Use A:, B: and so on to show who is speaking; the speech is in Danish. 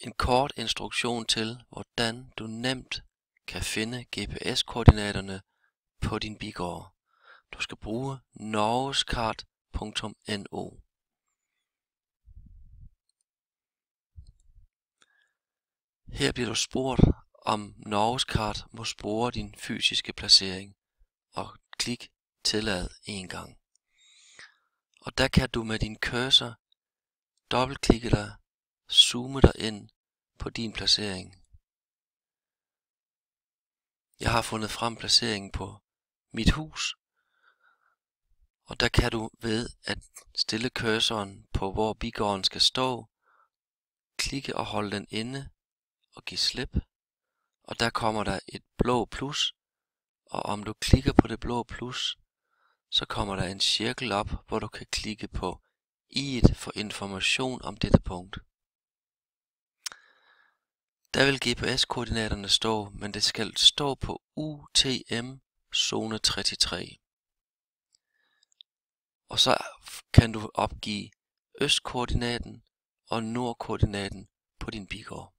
A: En kort instruktion til, hvordan du nemt kan finde GPS-koordinaterne på din bigård. Du skal bruge norgeskart.no. Her bliver du spurgt, om Norgeskart må spore din fysiske placering, og klik Tillad en gang. Og der kan du med din cursor dobbeltklikke dig, zoome dig ind på din placering. Jeg har fundet frem placeringen på mit hus, og der kan du ved at stille cursoren på hvor bigården skal stå, klikke og holde den inde og give slip, og der kommer der et blå plus, og om du klikker på det blå plus, så kommer der en cirkel op, hvor du kan klikke på i'et for information om dette punkt. Der vil GPS-koordinaterne stå, men det skal stå på UTM zone 33. Og så kan du opgive østkoordinaten og nordkoordinaten på din bigård.